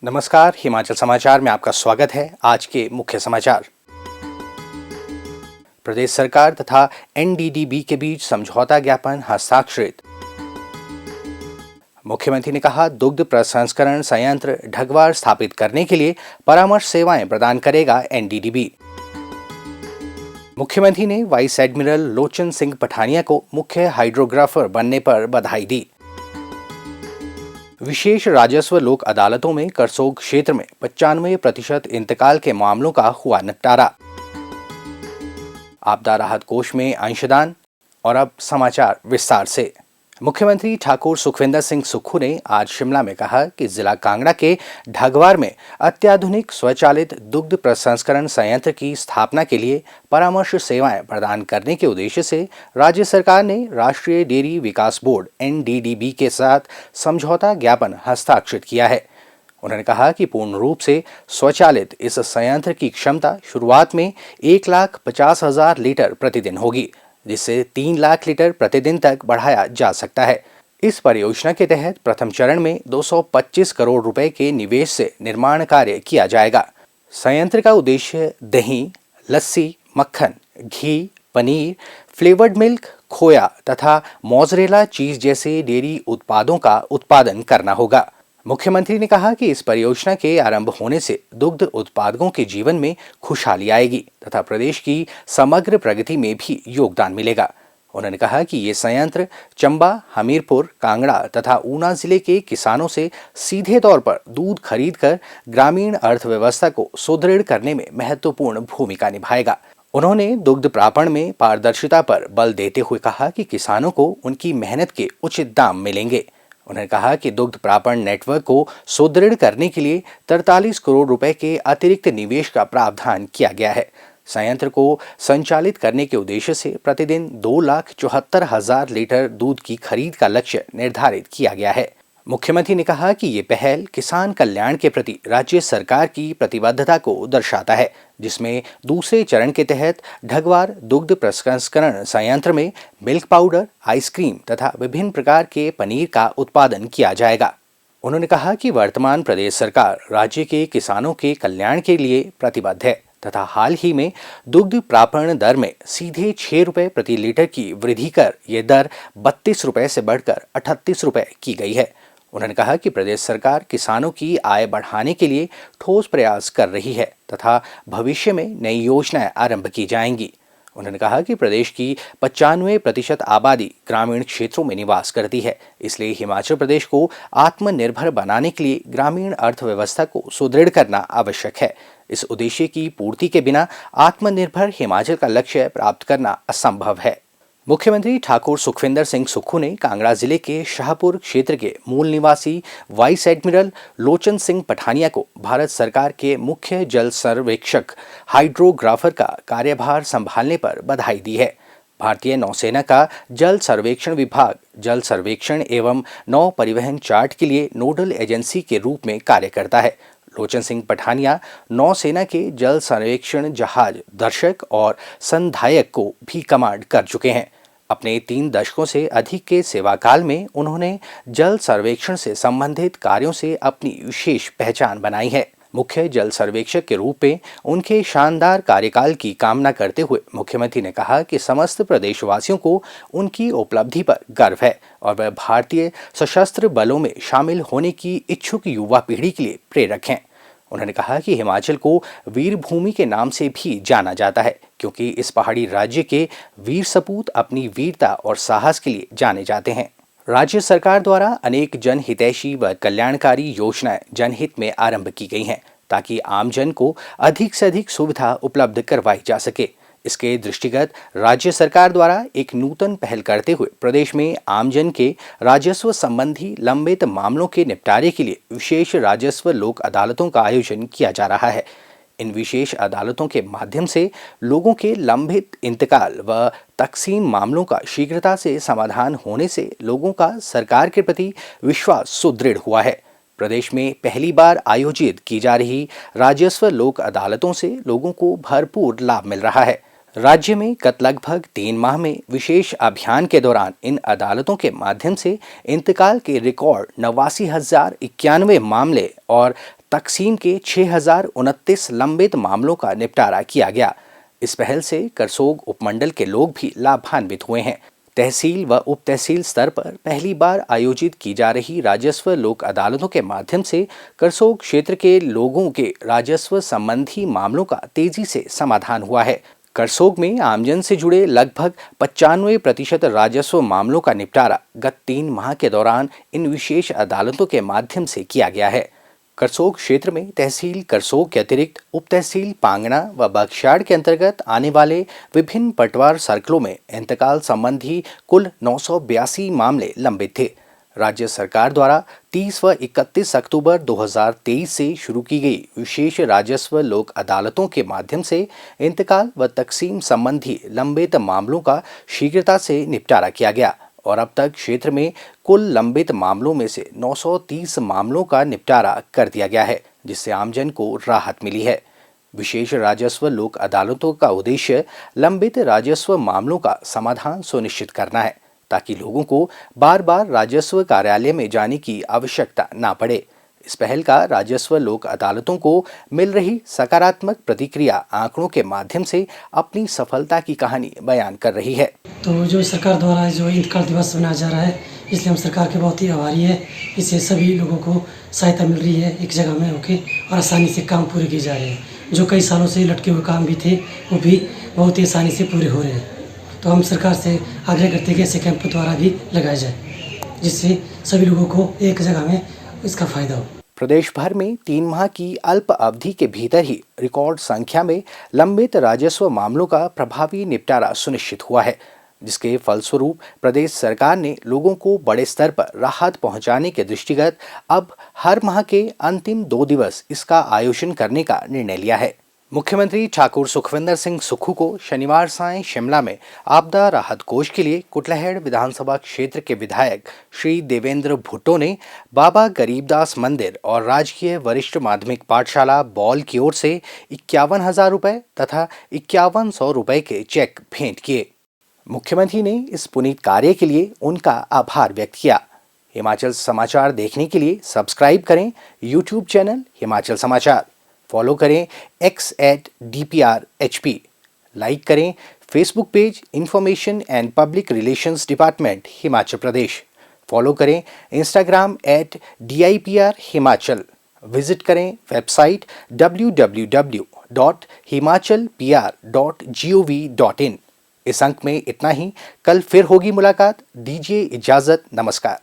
नमस्कार, हिमाचल समाचार में आपका स्वागत है। आज के मुख्य समाचार। प्रदेश सरकार तथा एनडीडीबी के बीच समझौता ज्ञापन हस्ताक्षरित। मुख्यमंत्री ने कहा, दुग्ध प्रसंस्करण संयंत्र ढगवार स्थापित करने के लिए परामर्श सेवाएं प्रदान करेगा एनडीडीबी। मुख्यमंत्री ने वाइस एडमिरल लोचन सिंह पठानिया को मुख्य हाइड्रोग्राफर बनने पर बधाई दी। विशेष राजस्व लोक अदालतों में करसोग क्षेत्र में 95% इंतकाल के मामलों का हुआ निपटारा। आपदा राहत कोष में अंशदान। और अब समाचार विस्तार से। मुख्यमंत्री ठाकुर सुखविंदर सिंह सुक्खू ने आज शिमला में कहा कि जिला कांगड़ा के ढगवार में अत्याधुनिक स्वचालित दुग्ध प्रसंस्करण संयंत्र की स्थापना के लिए परामर्श सेवाएं प्रदान करने के उद्देश्य से राज्य सरकार ने राष्ट्रीय डेयरी विकास बोर्ड एनडीडीबी के साथ समझौता ज्ञापन हस्ताक्षरित किया है। उन्होंने कहा कि पूर्ण रूप से स्वचालित इस संयंत्र की क्षमता शुरुआत में 1,50,000 लीटर प्रतिदिन होगी, जिससे 3 लाख लीटर प्रतिदिन तक बढ़ाया जा सकता है। इस परियोजना के तहत प्रथम चरण में 225 करोड़ रुपए के निवेश से निर्माण कार्य किया जाएगा। संयंत्र का उद्देश्य दही, लस्सी, मक्खन, घी, पनीर, फ्लेवर्ड मिल्क, खोया तथा मोज़रेला चीज जैसे डेयरी उत्पादों का उत्पादन करना होगा। मुख्यमंत्री ने कहा कि इस परियोजना के आरंभ होने से दुग्ध उत्पादकों के जीवन में खुशहाली आएगी तथा प्रदेश की समग्र प्रगति में भी योगदान मिलेगा। उन्होंने कहा कि ये संयंत्र चंबा, हमीरपुर, कांगड़ा तथा ऊना जिले के किसानों से सीधे तौर पर दूध खरीदकर ग्रामीण अर्थव्यवस्था को सुदृढ़ करने में महत्वपूर्ण भूमिका निभाएगा। उन्होंने दुग्ध प्रापण में पारदर्शिता पर बल देते हुए कहा कि किसानों को उनकी मेहनत के उचित दाम मिलेंगे। उन्होंने कहा कि दुग्ध प्रापण नेटवर्क को सुदृढ़ करने के लिए 43 करोड़ रुपए के अतिरिक्त निवेश का प्रावधान किया गया है। संयंत्र को संचालित करने के उद्देश्य से प्रतिदिन 2,74,000 लीटर दूध की खरीद का लक्ष्य निर्धारित किया गया है। मुख्यमंत्री ने कहा कि ये पहल किसान कल्याण के प्रति राज्य सरकार की प्रतिबद्धता को दर्शाता है, जिसमें दूसरे चरण के तहत ढगवार दुग्ध प्रसंस्करण संयंत्र में मिल्क पाउडर, आइसक्रीम तथा विभिन्न प्रकार के पनीर का उत्पादन किया जाएगा। उन्होंने कहा कि वर्तमान प्रदेश सरकार राज्य के किसानों के कल्याण के लिए प्रतिबद्ध है तथा हाल ही में दुग्ध प्रापण दर में सीधे 6 रुपए प्रति लीटर की वृद्धि कर ये दर 32 रुपए से बढ़कर 38 रुपए की गई है। उन्होंने कहा कि प्रदेश सरकार किसानों की आय बढ़ाने के लिए ठोस प्रयास कर रही है तथा भविष्य में नई योजनाएं आरंभ की जाएंगी। उन्होंने कहा कि प्रदेश की 95% आबादी ग्रामीण क्षेत्रों में निवास करती है, इसलिए हिमाचल प्रदेश को आत्मनिर्भर बनाने के लिए ग्रामीण अर्थव्यवस्था को सुदृढ़ करना आवश्यक है। इस उद्देश्य की पूर्ति के बिना आत्मनिर्भर हिमाचल का लक्ष्य प्राप्त करना असंभव है। मुख्यमंत्री ठाकुर सुखविंदर सिंह सुक्खू ने कांगड़ा जिले के शाहपुर क्षेत्र के मूल निवासी वाइस एडमिरल लोचन सिंह पठानिया को भारत सरकार के मुख्य जल सर्वेक्षक हाइड्रोग्राफर का कार्यभार संभालने पर बधाई दी है। भारतीय नौसेना का जल सर्वेक्षण विभाग जल सर्वेक्षण एवं नौ परिवहन चार्ट के लिए नोडल एजेंसी के रूप में कार्य करता है। लोचन सिंह पठानिया नौसेना के जल सर्वेक्षण जहाज दर्शक और संधायक को भी कमांड कर चुके हैं। अपने 3 दशकों से अधिक के सेवाकाल में उन्होंने जल सर्वेक्षण से संबंधित कार्यों से अपनी विशेष पहचान बनाई है। मुख्य जल सर्वेक्षक के रूप में उनके शानदार कार्यकाल की कामना करते हुए मुख्यमंत्री ने कहा कि समस्त प्रदेशवासियों को उनकी उपलब्धि पर गर्व है और वह भारतीय सशस्त्र बलों में शामिल होने की इच्छुक युवा पीढ़ी के लिए प्रेरक हैं। उन्होंने कहा कि हिमाचल को वीर भूमि के नाम से भी जाना जाता है, क्योंकि इस पहाड़ी राज्य के वीर सपूत अपनी वीरता और साहस के लिए जाने जाते हैं। राज्य सरकार द्वारा अनेक जनहितैषी व कल्याणकारी योजनाएं जनहित में आरंभ की गई हैं, ताकि आमजन को अधिक से अधिक सुविधा उपलब्ध करवाई जा सके। इसके दृष्टिगत राज्य सरकार द्वारा एक नूतन पहल करते हुए प्रदेश में आमजन के राजस्व संबंधी लंबित मामलों के निपटारे के लिए विशेष राजस्व लोक अदालतों का आयोजन किया जा रहा है। इन विशेष अदालतों के माध्यम से लोगों के लंबित इंतकाल व तकसीम मामलों का शीघ्रता से समाधान होने से लोगों का सरकार के प्रति विश्वास सुदृढ़ हुआ है। प्रदेश में पहली बार आयोजित की जा रही राजस्व लोक अदालतों से लोगों को भरपूर लाभ मिल रहा है। राज्य में गत लगभग 3 माह में विशेष अभियान के दौरान इन अदालतों के माध्यम से इंतकाल के रिकॉर्ड 89,091 मामले और तकसीम के 6029 लंबित मामलों का निपटारा किया गया। इस पहल से करसोग उपमंडल के लोग भी लाभान्वित हुए हैं। तहसील व उप तहसील स्तर पर पहली बार आयोजित की जा रही राजस्व लोक अदालतों के माध्यम से करसोग क्षेत्र के लोगों के राजस्व संबंधी मामलों का तेजी से समाधान हुआ है। करसोग में आमजन से जुड़े लगभग 95% राजस्व मामलों का निपटारा गत 3 माह के दौरान इन विशेष अदालतों के माध्यम से किया गया है। करसोग क्षेत्र में तहसील करसोग के अतिरिक्त उप तहसील पांगणा व बगस्याड़ के अंतर्गत आने वाले विभिन्न पटवार सर्कलों में इंतकाल संबंधी कुल 982 मामले लंबित थे। राज्य सरकार द्वारा 30 व 31 अक्टूबर 2023 से शुरू की गई विशेष राजस्व लोक अदालतों के माध्यम से इंतकाल व तकसीम संबंधी लंबित मामलों का शीघ्रता से निपटारा किया गया और अब तक क्षेत्र में कुल लंबित मामलों में से 930 मामलों का निपटारा कर दिया गया है, जिससे आमजन को राहत मिली है। विशेष राजस्व लोक अदालतों का उद्देश्य लंबित राजस्व मामलों का समाधान सुनिश्चित करना है, ताकि लोगों को बार बार राजस्व कार्यालय में जाने की आवश्यकता ना पड़े। इस पहल का राजस्व लोक अदालतों को मिल रही सकारात्मक प्रतिक्रिया आंकड़ों के माध्यम से अपनी सफलता की कहानी बयान कर रही है। तो जो सरकार द्वारा जो इंतकाल दिवस मनाया जा रहा है, इसलिए हम सरकार के बहुत ही आभारी है। इससे सभी लोगों को सहायता मिल रही है, एक जगह में होकर और आसानी से काम पूरे किए जा रहे हैं। जो कई सालों से लटके हुए काम भी थे, वो भी बहुत ही आसानी से पूरे हो रहे हैं। तो हम सरकार से आग्रह करते हैं कि ऐसे कैंप द्वारा भी लगाया जाए, जिससे सभी लोगों को एक जगह में इसका फायदा हो। प्रदेश भर में 3 माह की अल्प अवधि के भीतर ही रिकॉर्ड संख्या में लंबित राजस्व मामलों का प्रभावी निपटारा सुनिश्चित हुआ है, जिसके फलस्वरूप प्रदेश सरकार ने लोगों को बड़े स्तर पर राहत पहुंचाने के दृष्टिगत अब हर माह के अंतिम 2 दिवस इसका आयोजन करने का निर्णय लिया है। मुख्यमंत्री ठाकुर सुखविंदर सिंह सुक्खू को शनिवार सायं शिमला में आपदा राहत कोष के लिए कुटलैहड़ विधानसभा क्षेत्र के विधायक श्री देवेंद्र भुट्टो ने बाबा गरीबदास मंदिर और राजकीय वरिष्ठ माध्यमिक पाठशाला बौल की ओर से 51,000 रुपये तथा 5100 रुपये के चेक भेंट किए। मुख्यमंत्री ने इस पुनीत कार्य के लिए उनका आभार व्यक्त किया। हिमाचल समाचार देखने के लिए सब्सक्राइब करें यूट्यूब चैनल हिमाचल समाचार, फॉलो करें x@dprhp, लाइक करें Facebook page information and public relations department Himachal Pradesh, follow करें इंस्टाग्राम @DIPR हिमाचल, विजिट करें वेबसाइट www.himachalpr.gov.in। इस अंक में इतना ही, कल फिर होगी मुलाकात। दीजिए इजाजत, नमस्कार।